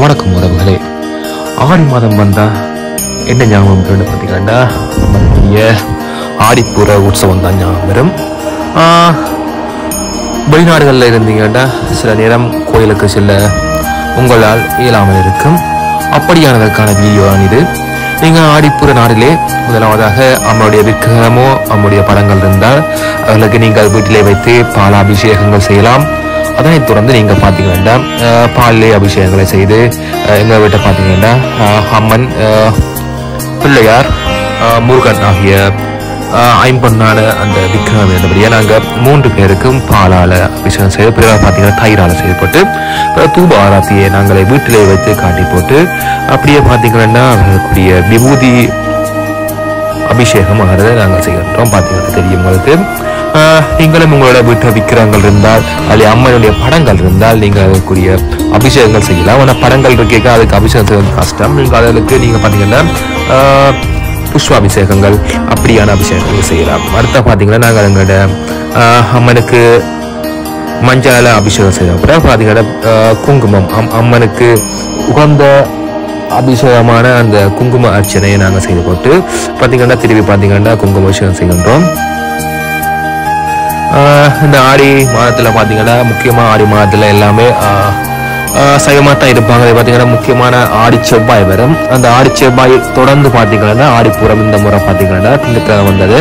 வணக்கம் உறவுகளே. ஆடி மாதம் வந்தா என்ன ஞாபகம் வரும்னு பார்த்தீங்கன்னா நம்மளுடைய ஆடிப்புற உற்சவம் தான் ஞாபகம் வரும். வெளிநாடுகளில் இருந்தீங்கன்னா சில நேரம் கோயிலுக்கு செல்ல உங்களால் இயலாமல் இருக்கும். அப்படியானதற்கான வீடியோ தான் இது. நீங்கள் ஆடிப்புற நாளிலே முதலாவதாக அம்மனுடைய விக்கிரகமோ அம்முடைய படங்கள் இருந்தால் அவர்களுக்கு நீங்கள் வீட்டிலே வைத்து பாலாபிஷேகங்கள் செய்யலாம். அதனைத் தொடர்ந்து நீங்கள் பார்த்தீங்கன்னா பாலிலே அபிஷேகங்களை செய்து எங்கள் வீட்டை பார்த்தீங்கன்னா அம்மன், பிள்ளையார், முருகன் ஆகிய ஐம்பொன்னான அந்த விக்கிரகம் இருந்தபடியாக நாங்கள் 3 பேருக்கும் பாலால் அபிஷேகம் செய்து பிறகு பார்த்தீங்கன்னா தயிரால் செய்யப்பட்டு தூப ஆராத்தியை நாங்களே வீட்டிலே வைத்து காட்டி போட்டு அப்படியே பார்த்தீங்கன்னா அவர்களுக்குரிய விபூதி அபிஷேகம் ஆகிறத நாங்கள் செய்கின்றோம். பார்த்தீங்கன்னா தெரியும் உங்களுக்கு. நீங்களும் உங்களோட வீட்டு விக்கிரகங்கள் இருந்தால் அல்லது அம்மனுடைய படங்கள் இருந்தால் நீங்கள் அதற்குரிய அபிஷேகங்கள் செய்யலாம். ஆனால் படங்கள் இருக்கேக்க அதுக்கு அபிஷேகம் செய்வது கஷ்டம். நீங்கள் அதற்கு நீங்கள் பார்த்தீங்கன்னா புஷ்பாபிஷேகங்கள் அப்படியான அபிஷேகங்கள் செய்யலாம். அடுத்த பார்த்தீங்கன்னா நாங்கள் எங்களோட அம்மனுக்கு மஞ்சளால் அபிஷேகம் செய்யலாம். அப்புறம் பார்த்தீங்கன்னா குங்குமம் அம்மனுக்கு உகந்த அபிஷேகமான அந்த குங்கும அர்ச்சனையை நாங்கள் செய்து போட்டு பார்த்தீங்கன்னா திருப்பி பார்த்தீங்கன்னா குங்கும அபிஷேகம் செய்கின்றோம். இந்த ஆடி மாதத்தில் பார்த்தீங்கன்னா முக்கியமாக ஆடி மாதத்தில் எல்லாமே சைவமாக தான் இருப்பாங்க. அது பார்த்தீங்கன்னா முக்கியமான ஆடி செவ்வாய் வரும். அந்த ஆடி செவ்வாய் தொடர்ந்து பார்த்தீங்கன்னா ஆடிப்பூரம் இந்த முறை பார்த்தீங்கன்னா திங்கட்கிழமை வந்தது.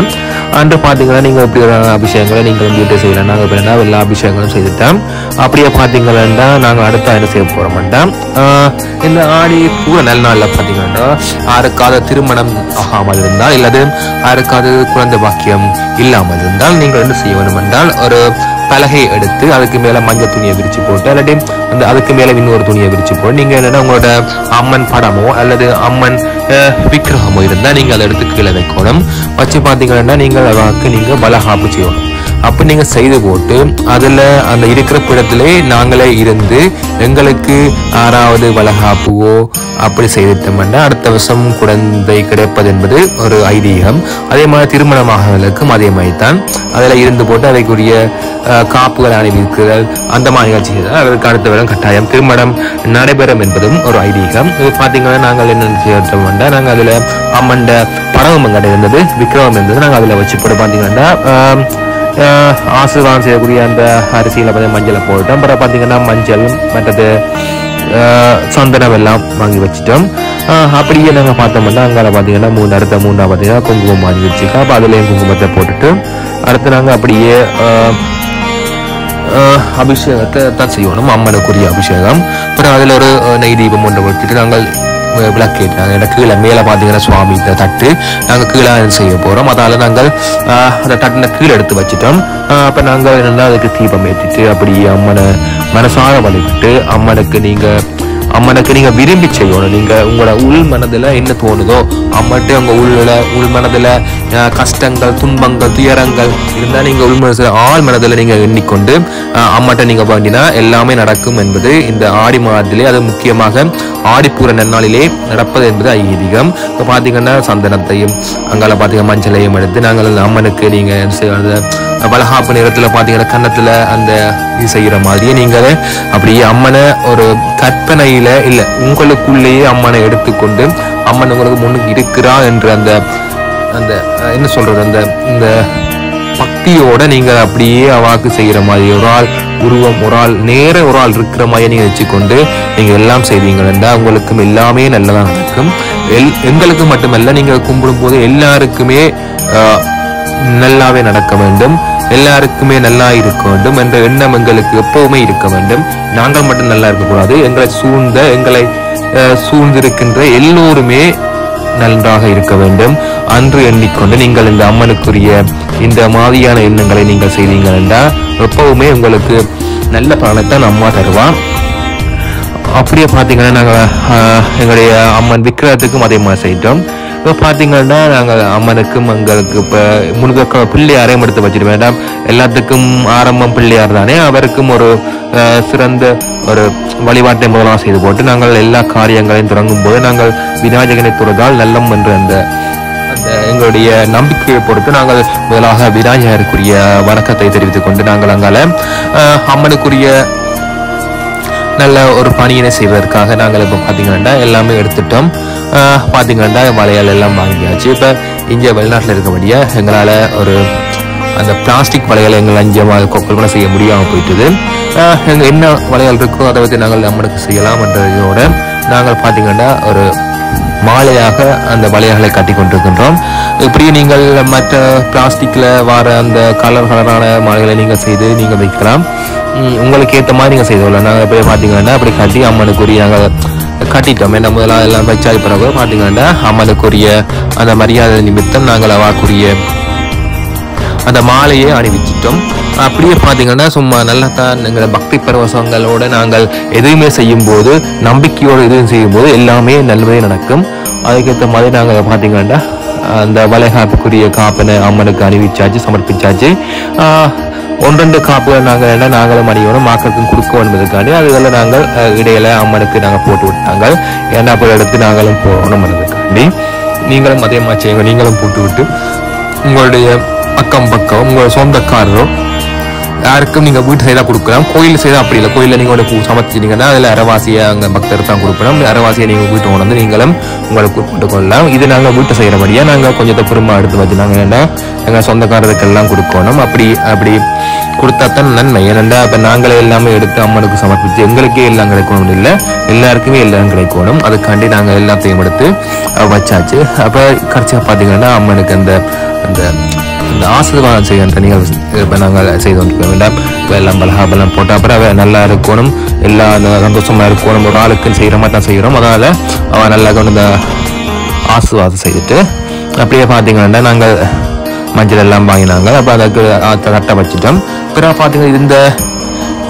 அன்று பார்த்தீங்கன்னா நீங்கள் இப்படி ஒரு அபிஷேகங்களை நீங்கள் வந்து வீட்டை செய்யலாம். நாங்கள் எப்படின்னா எல்லா அபிஷேகங்களும் செய்துட்டோம். அப்படியே பார்த்தீங்கன்னா நாங்கள் அடுத்த என்ன செய்ய போகிறோம்ட்டா இந்த ஆடி பூர நல்ல நாளில் பார்த்தீங்கன்னா யாருக்காவது திருமணம் ஆகாமல் இருந்தால் இல்லது யாருக்காவது குழந்தை பாக்கியம் இல்லாமல் இருந்தால் நீங்கள் என்ன செய்ய வேண்டும் என்றால் ஒரு பலகை எடுத்து அதுக்கு மேலே மஞ்சள் துணியை விரிச்சு போட்டு அல்லது அந்த அதுக்கு மேலே இன்னொரு துணியை விரிச்சு போட்டு நீங்கள் என்னென்னா உங்களோட அம்மன் படமோ அல்லது அம்மன் விக்கிரகமோ இருந்தால் நீங்கள் அதை எடுத்து கீழே வைக்கணும். வச்சு பார்த்தீங்கன்னா நீங்கள் அதற்கு நீங்கள் வளகாப்பு செய்யணும். அப்போ நீங்கள் செய்து போட்டு அதில் அந்த இருக்கிற இடத்திலே நாங்களே இருந்து எங்களுக்கு 6வது வளகாப்புவோ அப்படி செய்துட்டோம்னா அடுத்த வருஷம் குழந்தை கிடைப்பது என்பது ஒரு ஐதீகம். அதே மாதிரி திருமணமாகவர்களுக்கும் அதே மாதிரி தான் அதில் இருந்து போட்டு அதைக்குரிய காப்புகள் அணிவிக்குதல் அந்த மாதிரி நிகழ்ச்சிகள் அதற்கு அடுத்த வருடம் கட்டாயம் திருமணம் நடைபெறும் என்பதும் ஒரு ஐதீகம். இது பார்த்தீங்கன்னா நாங்கள் என்ன செய்யட்டோம்னா நாங்கள் அதில் அம்மண்ட படமும் எங்கிட்ட இருந்தது, விக்கிரகம் இருந்தது. நாங்கள் அதில் வச்சு போட்டு பார்த்தீங்கன்னா ஆசீர்வாதம் செய்யக்கூடிய அந்த அரிசியில் பார்த்தீங்கன்னா மஞ்சளை போட்டோம். அப்புறம் பார்த்தீங்கன்னா மஞ்சள் மற்றது சந்தனம் எல்லாம் வாங்கி வச்சுட்டோம். அப்படியே நாங்கள் பார்த்தோம்னா அங்கே பார்த்தீங்கன்னா அடுத்த 3 பார்த்தீங்கன்னா குங்குமம் வாங்கி வச்சுக்கோம். அப்போ அதுலேயும் குங்குமத்தை போட்டுட்டு அடுத்து நாங்கள் அப்படியே அபிஷேகத்தை தான் செய்யணும், அம்மனுக்குரிய அபிஷேகம். அப்புறம் அதில் ஒரு நெய் தீபம் ஒன்றை வச்சுட்டு நாங்கள் விளக்கேற்றினாங்க. எனக்கு கீழே மேலே பார்த்தீங்கன்னா சுவாமி தட்டு நாங்கள் கீழே செய்ய போகிறோம். அதால் நாங்கள் அந்த தட்டின கீழே எடுத்து வச்சுட்டோம். அப்போ நாங்கள் என்னென்னா அதுக்கு தீபம் ஏற்றிட்டு அப்படியே அம்மனை மனசார வழிபட்டு அம்மனுக்கு நீங்கள் விரும்பி செய்யணும். நீங்கள் உங்களோட உள் மனதில் என்ன தோணுதோ அம்மட்டு உங்கள் உள் மனதில் கஷ்டங்கள், துன்பங்கள், துயரங்கள் இருந்தால் நீங்கள் உள் மனதில் ஆள் மனதில் நீங்கள் எண்ணிக்கொண்டு அம்மட்டை நீங்கள் வேண்டினா எல்லாமே நடக்கும் என்பது இந்த ஆடி மாதத்திலே, அது முக்கியமாக ஆடிப்பூர நன்னாளிலே நடப்பது என்பது ஐதீகம். இப்போ பார்த்தீங்கன்னா சந்தனத்தையும் அங்கால பார்த்தீங்கன்னா மஞ்சளையும் எடுத்து நாங்கள் அம்மனுக்கு நீங்கள் வளகாப்பு நேரத்தில் பார்த்தீங்கன்னா கன்னத்தில் அந்த இது செய்கிற மாதிரியே நீங்கள் அப்படியே அம்மனை ஒரு கற்பனையில் இல்லை உங்களுக்குள்ளேயே அம்மனை எடுத்துக்கொண்டு அம்மன் உங்களுக்கு முன்னுக்கு இருக்கிறா என்று அந்த அந்த என்ன சொல்றது அந்த இந்த பக்தியோட நீங்கள் அப்படியே அவாக்கு செய்கிற மாதிரி ஒரு ஆள் உருவம் ஒரு ஆள் இருக்கிற மாதிரி நீங்கள் வச்சுக்கொண்டு நீங்கள் எல்லாம் செய்வீங்கன்னா உங்களுக்கும் எல்லாமே நல்லதாக நடக்கும். எங்களுக்கு மட்டுமல்ல, நீங்கள் கும்பிடும் போது எல்லாருக்குமே நல்லாவே நடக்க வேண்டும், எல்லாருக்குமே நல்லா இருக்க வேண்டும் என்ற எண்ணம் எங்களுக்கு எப்பவுமே இருக்க வேண்டும். நாங்கள் மட்டும் நல்லா இருக்கக்கூடாது, எங்களை சூழ்ந்திருக்கின்ற எல்லோருமே நன்றாக இருக்க வேண்டும் அன்று எண்ணிக்கொண்டு நீங்கள் இந்த அம்மனுக்குரிய இந்த மாதிரியான எண்ணங்களை நீங்கள் செய்தீங்கள் என்றால் எப்பவுமே உங்களுக்கு நல்ல பலனைத்தான் அம்மா தருவான். அப்படியே பார்த்தீங்கன்னா நாங்கள் எங்களுடைய அம்மன் விக்கிரகத்துக்கும் அதே மாதிரி செய்தோம். இப்போ பார்த்தீங்கன்னா நாங்கள் அம்மனுக்கும் எங்களுக்கு இப்போ முழுக்க பிள்ளையாரையும் எடுத்து வச்சிட வேண்டாம். எல்லாத்துக்கும் ஆரம்பம் பிள்ளையார் தானே, அவருக்கும் ஒரு சிறந்த ஒரு வழிபாட்டை முதலாக செய்து போட்டு நாங்கள் எல்லா காரியங்களையும் தொடங்கும் போது நாங்கள் விநாயகனை தொழுதால் நல்லம் என்ற அந்த எங்களுடைய நம்பிக்கையை பொறுத்து நாங்கள் முதலாக விநாயகருக்குரிய வணக்கத்தை தெரிவித்துக் கொண்டு நாங்கள் அங்கால அம்மனுக்குரிய நல்ல ஒரு பணியினை செய்வதற்காக நாங்கள் இப்போ பார்த்தீங்கன்னா எல்லாமே எடுத்துட்டோம். பார்த்தீங்கன்னா வளையல் எல்லாம் வாங்கியாச்சு. இப்போ இங்கே வெளிநாட்டில் இருக்கபடியா எங்களால் ஒரு அந்த பிளாஸ்டிக் வளையல் எங்கள் அஞ்சமாக கொள்கொலை செய்ய முடியாமல் போயிட்டுது. எங்கள் என்ன வளையல் இருக்கோ அதை பற்றி நாங்கள் நம்மளுக்கு செய்யலாம் என்றதோட நாங்கள் பார்த்தீங்கன்னா ஒரு மாலையாக அந்த வளையல்களை கட்டி கொண்டிருக்கின்றோம். இப்படியே நீங்கள் மற்ற பிளாஸ்டிக்கில் வர அந்த கலரான மாலைகளை நீங்கள் செய்து நீங்கள் வைக்கலாம். உங்களுக்கு ஏற்ற மாதிரி நீங்கள் செய்து கொள்ளலாம். நாங்கள் எப்படி பார்த்தீங்கன்னா அப்படி கட்டி அம்மனுக்குரிய நாங்கள் கட்டிட்டோம். என்ன முதல்ல எல்லாம் வச்சாது பிறகு பார்த்தீங்கன்னா அம்மனுக்குரிய அந்த மரியாதை நிமித்தம் நாங்கள் அவாக்குரிய அந்த மாலையை அணிவிச்சிட்டோம். அப்படியே பார்த்தீங்கன்னா சும்மா நல்லா தான் எங்களை பக்தி பரவசங்களோட நாங்கள் எதுவுமே செய்யும் போது நம்பிக்கையோடு எதுவும் செய்யும் போது எல்லாமே நல்லதே நடக்கும். அதுக்கேற்ற மாதிரி நாங்கள் பார்த்தீங்கன்னா அந்த வளைகாப்புக்குரிய காப்பினை அம்மனுக்கு அணிவிச்சாச்சு, சமர்ப்பிச்சாச்சு. ஒன்றெண்டு காப்புகள் நாங்களும் அணியோடும் மக்களுக்கும் கொடுக்க என்பதற்காண்டி அதுகளில் நாங்கள் இடையில அம்மனுக்கு நாங்கள் போட்டு விட்டாங்க. ஏன்னா போய் எடுத்து நாங்களும் போகணும் என்பதற்காண்டி நீங்களும் அதே மாதிரி செய்யுங்க. நீங்களும் போட்டு விட்டு உங்களுடைய அக்கம் பக்கம் உங்களோட சொந்தக்காரரோ யாருக்கும் நீங்கள் வீட்டு சைடாக கொடுக்கலாம். கோயில் சைடாக அப்படி இல்லை. கோயிலில் நீங்கள் ஒரு பூ சமைச்சிட்டீங்கன்னா அதில் அரவாசியை அங்கே பக்தர் தான் கொடுக்கணும். அரவாசியை நீங்கள் வீட்டு கொண்டு வந்து நீங்களும் உங்களுக்கு போட்டு கொள்ளலாம். இது நாங்கள் வீட்டை செய்கிறபடியாக நாங்கள் கொஞ்சத்தை பெருமை எடுத்து வச்சுனாங்க. ஏன்னா எங்கள் சொந்தக்காரருக்கெல்லாம் கொடுக்கணும். அப்படி கொடுத்தா தான் நன்மை. ஏன்னா இப்போ நாங்களே எல்லாமே எடுத்து அம்மனுக்கு சமர்ப்பிச்சு எங்களுக்கே எல்லாம் கிடைக்கணும் இல்லை, எல்லாருக்குமே எல்லாம் கிடைக்கணும். அதுக்காண்டி நாங்கள் எல்லாத்தையும் எடுத்து வச்சாச்சு. அப்போ கடைசியாக பார்த்தீங்கன்னா அம்மனுக்கு அந்த இந்த ஆசீர்வாதம் செய்கின்ற நீங்கள் இப்போ நாங்கள் செய்து கொண்டிருக்க வேண்டாம். இப்போ எல்லாம் பலகாபலம் போட்டால் அப்புறம் நல்லா இருக்கணும், எல்லா சந்தோஷமாக இருக்கணும். ஒரு ஆளுக்குன்னு செய்கிற மாதிரி தான் செய்கிறோம். அதனால் அவன் நல்லா கொண்டு இந்த ஆசீர்வாதம் செய்துட்டு அப்படியே பார்த்தீங்கன்னா நாங்கள் மஞ்சள் எல்லாம் வாங்கினாங்க. அப்போ அதுக்கு கட்ட வச்சுட்டோம். பிறகு பார்த்தீங்கன்னா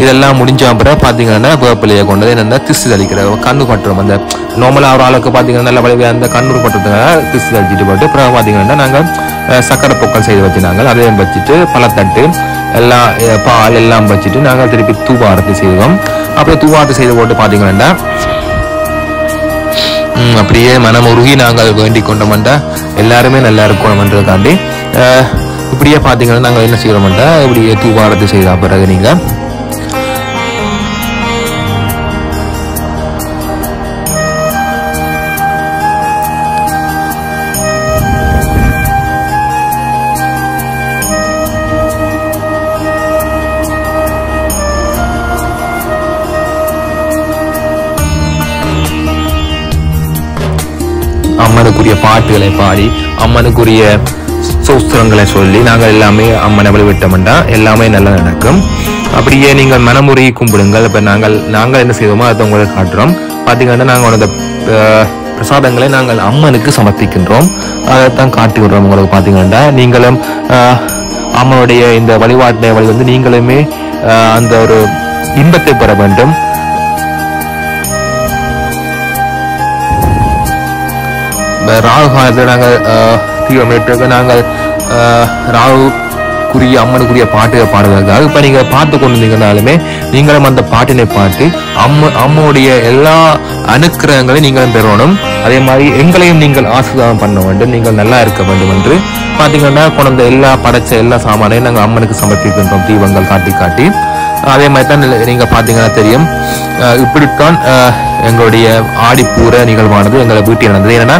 இதெல்லாம் முடிஞ்ச அப்புறம் பார்த்தீங்கன்னா வேப்பிலையை கொண்டது என்னென்ன திசு தெளிக்கிற கண்ணு பட்டுரும். அந்த நார்மலாக ஒரு ஆளுக்கு பார்த்தீங்கன்னா நல்ல வலிவை அந்த கண்ணூர் பட்டுறதுனால திசு தெளிச்சிட்டு போட்டு அப்புறம் பார்த்தீங்கன்னா நாங்கள் சக்கரை பொக்கல் செய்து வச்சுனாங்க. அதையும் வச்சுட்டு பழத்தட்டு எல்லாம் பால் எல்லாம் வச்சுட்டு நாங்கள் திருப்பி தூபாரத்தை செய்வோம். அப்படியே தூபாரத்தை செய்து போட்டு பார்த்தீங்கன்னா அப்படியே மனம் உருகி நாங்கள் வேண்டிக் கொண்டோம்டா எல்லாருமே நல்லா இருக்கணும்ன்றதுக்காண்டி இப்படியே பார்த்தீங்கன்னா நாங்கள் என்ன செய்கிறோம்டா இப்படியே தூபாரத்தை செய்த பிறகு நீங்கள் அம்மனுக்குரிய பாட்டுகளை பாடி அம்மனுக்குரிய சூஸ்திரங்களை சொல்லி நாங்கள் எல்லாமே அம்மனை வழிவிட்டோம்னா எல்லாமே நல்லா நடக்கும். அப்படியே நீங்கள் மனமுறை கும்பிடுங்கள். இப்போ நாங்கள் என்ன செய்வோமோ அதை உங்களுக்கு காட்டுறோம். பார்த்தீங்கன்னா நாங்கள் அந்த பிரசாதங்களை நாங்கள் அம்மனுக்கு சமர்ப்பிக்கின்றோம். அதைத்தான் காட்டி விடுறோம் உங்களுக்கு. பார்த்தீங்கன்னா நீங்களும் அம்மனுடைய இந்த வழிபாட்டை வழி வந்து நீங்களுமே அந்த ஒரு இன்பத்தை பெற வேண்டும். ராகு காலத்தில் நாங்கள் தீவிரமேற்று நாங்கள் ராகுக்குரிய அம்மனுக்குரிய பாட்டுகளை பாடுவதற்காக இப்போ நீங்கள் பார்த்து கொண்டு இருந்தீங்கனாலுமே நீங்களும் அந்த பாட்டினை பாட்டு அம்மனுடைய எல்லா அனுக்கிரகங்களையும் நீங்களும் பெறணும். அதே மாதிரி எங்களையும் நீங்கள் ஆசீர்வாதம் பண்ண வேண்டும், நீங்கள் நல்லா இருக்க வேண்டும் என்று பார்த்தீங்கன்னா கொண்ட எல்லா படைச்ச எல்லா சாமானையும் நாங்கள் அம்மனுக்கு சமர்ப்பிக்கின்றோம் தீபங்கள் காட்டி. அதே மாதிரி தான் நீங்கள் பார்த்தீங்கன்னா தெரியும். இப்படித்தான் எங்களுடைய ஆடிப்பூர நிகழ்வானது எங்களை வீட்டில் நடந்தது. ஏன்னா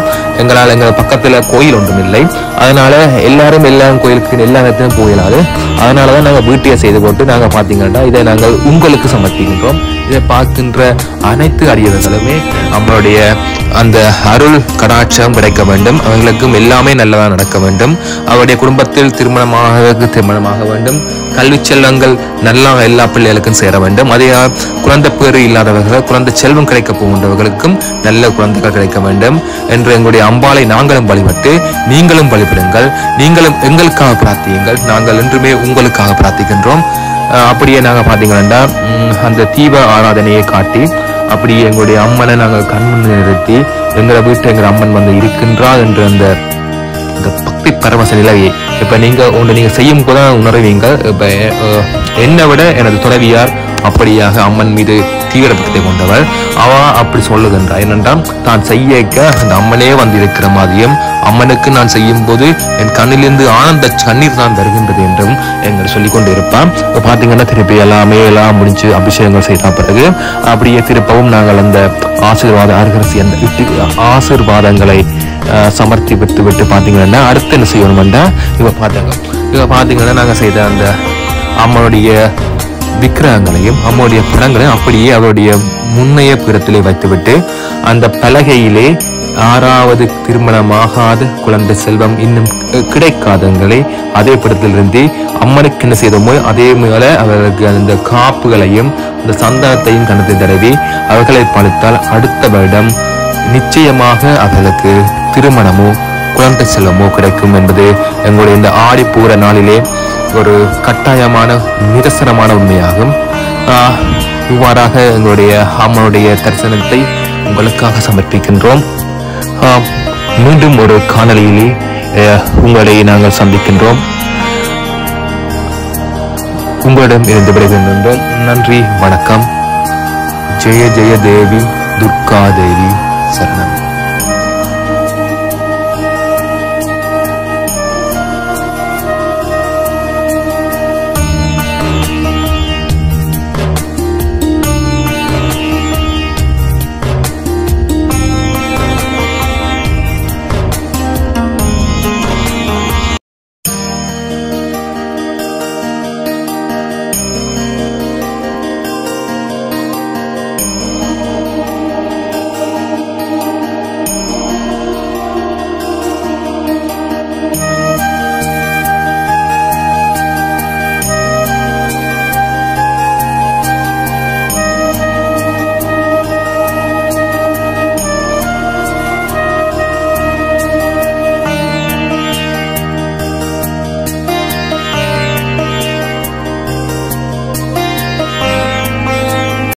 எங்கள் பக்கத்தில் கோயில் ஒன்றும் இல்லை. அதனால எல்லாரும் கோயிலுக்கு எல்லா நேரத்திலும் போயிடாது. அதனாலதான் நாங்கள் வீட்டையை செய்து போட்டு நாங்கள் பார்த்தீங்கன்னா இதை நாங்கள் உங்களுக்கு சமர்ப்பிக்கின்றோம். இதை பார்க்கின்ற அனைத்து அடியவர்களுமே நம்மளுடைய அந்த அருள் கடாட்சம் கிடைக்க வேண்டும். அவங்களுக்கும் எல்லாமே நல்லதாக நடக்க வேண்டும். அவருடைய குடும்பத்தில் திருமணமாக வேண்டும். கல்வி செல்வங்கள் நல்லா எல்லா பிள்ளைகளுக்கும் சேர வேண்டும். அதே குழந்தை பேறு இல்லாதவர்கள் குழந்தை செல்வம் கிடைக்க போகின்றவர்களுக்கும் நல்ல குழந்தைகள் கிடைக்க வேண்டும் என்று எங்களுடைய அம்பாளை நாங்களும் வழிபட்டு நீங்களும் வழிபடுங்கள். நீங்களும் எங்களுக்காக பிரார்த்தியுங்கள். நாங்கள் என்றுமே உங்களுக்காக பிரார்த்திக்கின்றோம். அப்படியே நாங்கள் பார்த்தீங்கன்னா அந்த தீப ஆராதனையை காட்டி அப்படியே எங்களுடைய அம்மனை நாங்கள் கண்முன் நிறுத்தி எங்களை வீட்டு எங்கள் அம்மன் வந்து இருக்கின்றார் என்ற அந்த பக்தி பரவச நிலையை இப்ப நீங்க செய்யும் போது உணர்வீங்க. இப்ப என்னை விட எனது துணைவியார் அப்படியாக அம்மன் மீது தீவிரத்தை கொண்டவள். அவ அப்படி சொல்லுகின்றாள். என்னென்றால் தான் செய்யக்க அந்த அம்மனே வந்து இருக்கிற மாதிரியும் அம்மனுக்கு நான் செய்யும் போது என் கண்ணிலிருந்து ஆனந்த கண்ணீர் தான் வருகின்றது என்றும் எங்கள் சொல்லிக் கொண்டு இருப்பான். இப்போ பார்த்தீங்கன்னா திருப்பி எல்லாம் முடிஞ்சு அபிஷேகங்கள் செய்த பிறகு அப்படியே திருப்பவும் நாங்கள் அந்த ஆசீர்வாதங்களை சமர்ப்பித்து விட்டு பார்த்தீங்கன்னா அடுத்து என்ன செய்யணும்னா இப்போ பார்த்தீங்கன்னா நாங்கள் செய்த அந்த அம்மனுடைய விக்கிரகங்களையும் அம்முடைய படங்களையும் அப்படியே அவருடைய முன்னைய பீடத்திலே வைத்துவிட்டு அந்த பலகையிலே 6வது திருமணமாகாத குழந்தை செல்வம் இன்னும் கிடைக்காதவங்களை அதே படத்திலிருந்து அம்மனுக்கு என்ன செய்தோமோ அதே மேல அவர்களுக்கு அந்த காப்புகளையும் அந்த சந்தனத்தையும் கணத்தை தடவி அவர்களை பழித்தால் அடுத்த வருடம் நிச்சயமாக அவர்களுக்கு திருமணமோ குழந்தை செல்வமோ கிடைக்கும் என்பது எங்களுடைய இந்த ஆடிப்பூர நாளிலே ஒரு கட்டாயமான நிரசனமான உண்மையாகும். இவ்வாறாக எங்களுடைய அம்மனுடைய தரிசனத்தை உங்களுக்காக சமர்ப்பிக்கின்றோம். மீண்டும் ஒரு காணொளியிலே உங்களை நாங்கள் சந்திக்கின்றோம். உங்களிடம் இருந்து விடைபெறுகின்றோம். நன்றி, வணக்கம். ஜெய ஜெய தேவி துர்கா தேவி சரணம்.